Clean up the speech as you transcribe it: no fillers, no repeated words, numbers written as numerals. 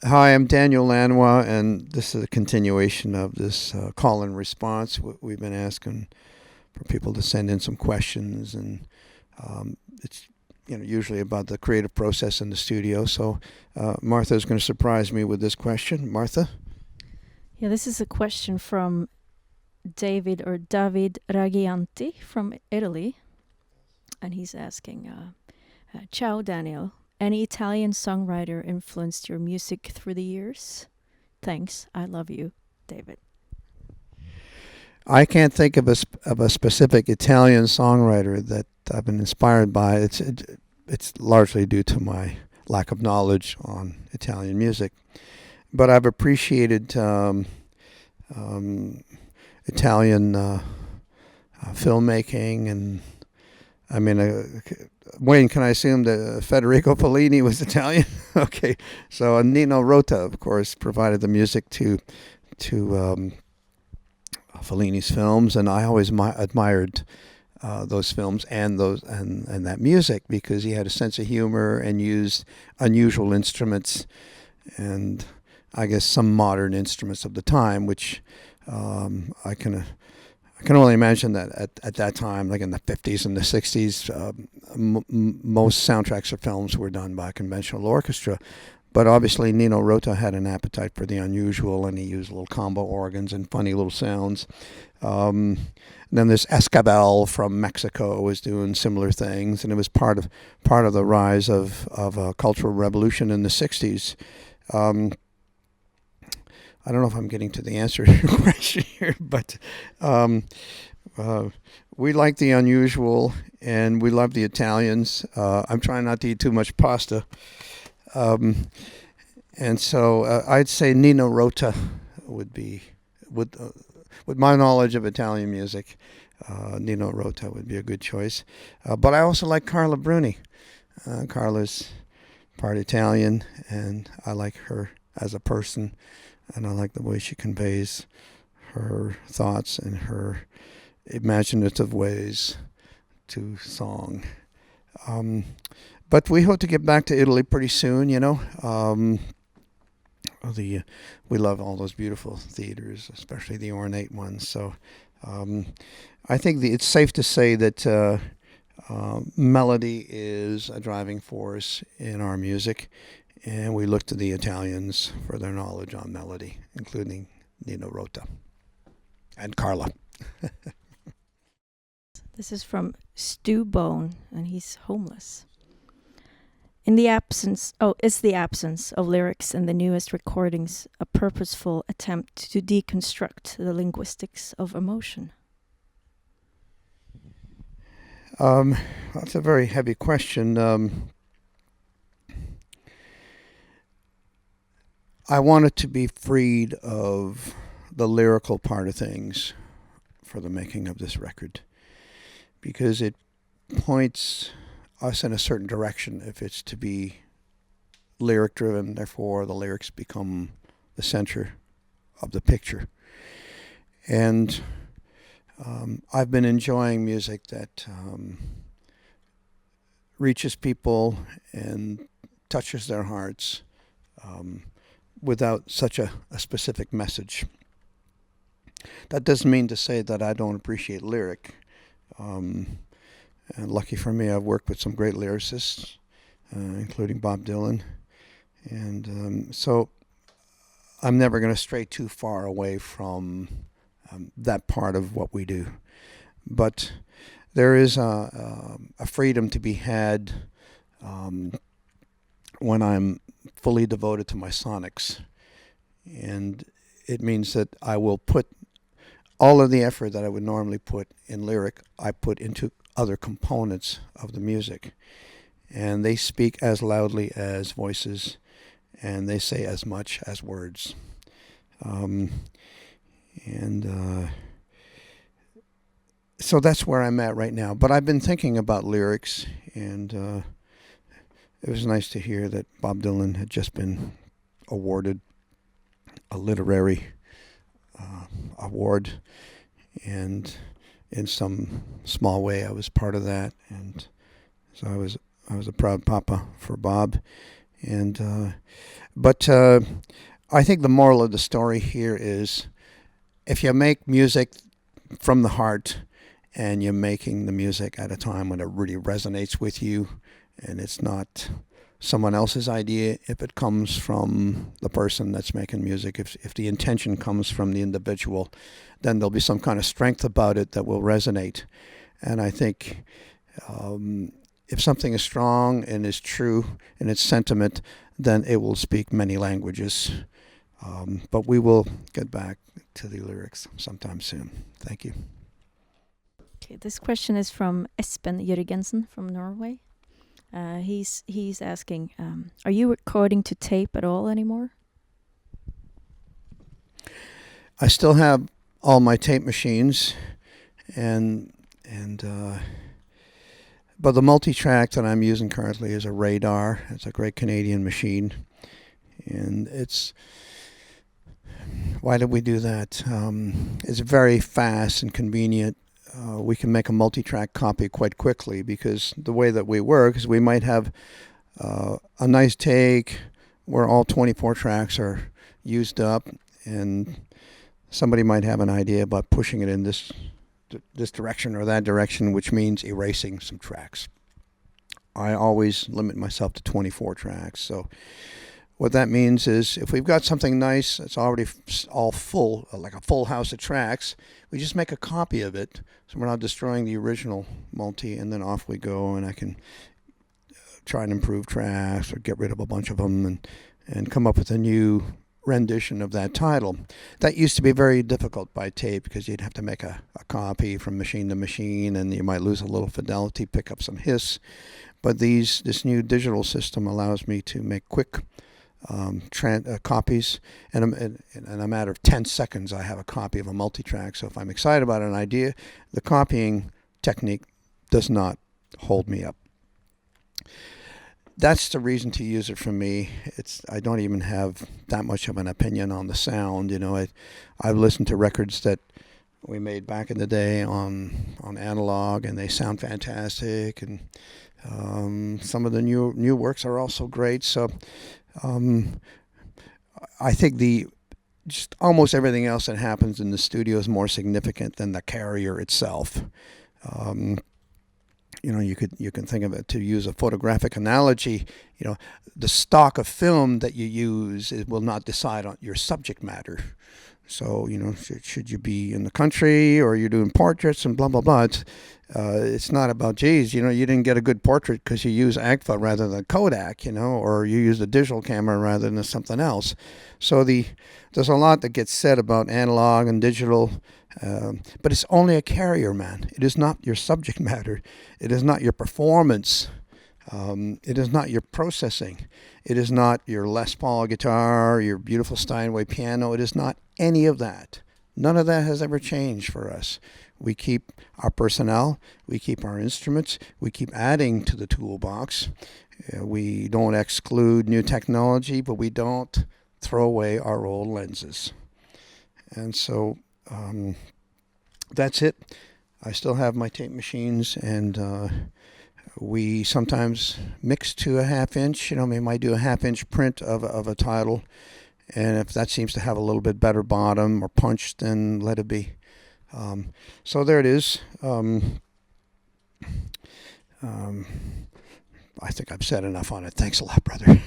Hi, I'm Daniel Lanois, and this is a continuation of this call and response. We've been asking for people to send in some questions, and it's usually about the creative process in the studio. So Martha is going to surprise me with this question. Martha? Yeah, this is a question from David Ragianti from Italy, and he's asking, Ciao Daniel, any Italian songwriter influenced your music through the years? Thanks, I love you, David. I can't think of a specific Italian songwriter that I've been inspired by. It's largely due to my lack of knowledge on Italian music, but I've appreciated um, Italian filmmaking, and I mean, Wayne, can I assume that Federico Fellini was Italian? Okay, so Nino Rota, of course, provided the music to Fellini's films, and I always admired those films and and that music because he had a sense of humor and used unusual instruments and I guess some modern instruments of the time, which I can only imagine that at that time, like in the 50s and the 60s, most soundtracks of films were done by a conventional orchestra. But obviously, Nino Rota had an appetite for the unusual, and he used little combo organs and funny little sounds. Then there's Escabel from Mexico was doing similar things, and it was part of the rise of a cultural revolution in the 60s. Um, I don't know if I'm getting to the answer to your question here, but um, uh, we like the unusual and we love the Italians. I'm trying not to eat too much pasta. Um, and so I'd say Nino Rota would be, with my knowledge of Italian music, Nino Rota would be a good choice. But I also like Carla Bruni. Carla's part Italian, and I like her as a person, and I like the way she conveys her thoughts and her imaginative ways to song. Um, but we hope to get back to Italy pretty soon. The we love all those beautiful theaters, especially the ornate ones. So um, I think it's safe to say that melody is a driving force in our music, and we look to the Italians for their knowledge on melody, including Nino Rota and Carla. This is from Stu Bone, and he's homeless. Is the absence of lyrics in the newest recordings a purposeful attempt to deconstruct the linguistics of emotion? Um, that's a very heavy question. I wanted to be freed of the lyrical part of things for the making of this record because it points us in a certain direction if it's to be lyric driven. Therefore, the lyrics become the center of the picture. And I've been enjoying music that reaches people and touches their hearts um, without such a specific message. That doesn't mean to say that I don't appreciate lyric. Um, and lucky for me, I've worked with some great lyricists, including Bob Dylan. And so I'm never going to stray too far away from that part of what we do. But there is a freedom to be had um, when I'm fully devoted to my sonics. And it means that I will put all of the effort that I would normally put in lyric, I put into other components of the music. And they speak as loudly as voices, and they say as much as words. Um, and so that's where I'm at right now. But I've been thinking about lyrics, and it was nice to hear that Bob Dylan had just been awarded a literary award, and in some small way, I was part of that, and so I was a proud papa for Bob, And but I think the moral of the story here is, if you make music from the heart and you're making the music at a time when it really resonates with you and it's not someone else's idea, if it comes from the person that's making music, if the intention comes from the individual, then there'll be some kind of strength about it that will resonate. And I think if something is strong and is true in its sentiment, then it will speak many languages. But we will get back to the lyrics sometime soon. Thank you. Okay, this question is from Espen Jørgensen from Norway. He's asking, are you recording to tape at all anymore? I still have all my tape machines, but the multi-track that I'm using currently is a Radar. It's a great Canadian machine, and why did we do that? It's very fast and convenient. We can make a multi-track copy quite quickly, because the way that we work is we might have a nice take where all 24 tracks are used up, and somebody might have an idea about pushing it in this direction or that direction, which means erasing some tracks. I always limit myself to 24 tracks. So what that means is, if we've got something nice that's already all full, like a full house of tracks, we just make a copy of it, so we're not destroying the original multi, and then off we go, and I can try and improve tracks or get rid of a bunch of them and come up with a new rendition of that title. That used to be very difficult by tape, because you'd have to make a copy from machine to machine, and you might lose a little fidelity, pick up some hiss. But this new digital system allows me to make quick copies, and in a matter of 10 seconds I have a copy of a multitrack. So if I'm excited about an idea, the copying technique does not hold me up. That's the reason to use it for me. I don't even have that much of an opinion on the sound. I've listened to records that we made back in the day on analog, and they sound fantastic, and some of the new works are also great. So I think just almost everything else that happens in the studio is more significant than the carrier itself. You can think of it, to use a photographic analogy. The stock of film that you use, it will not decide on your subject matter. So, should you be in the country, or you're doing portraits and blah, blah, blah. It's not about, geez, you didn't get a good portrait because you use Agfa rather than Kodak, or you use a digital camera rather than something else. So there's a lot that gets said about analog and digital, but it's only a carrier, man. It is not your subject matter. It is not your performance. It is not your processing. It is not your Les Paul guitar, your beautiful Steinway piano. It is not any of that. None of that has ever changed for us. We keep our personnel, we keep our instruments, we keep adding to the toolbox. We don't exclude new technology, but we don't throw away our old lenses. And so that's it. I still have my tape machines, and we sometimes mix to a half-inch. We might do a half-inch print of a title, and if that seems to have a little bit better bottom or punch, then let it be. So there it is. I think I've said enough on it. Thanks a lot, brother.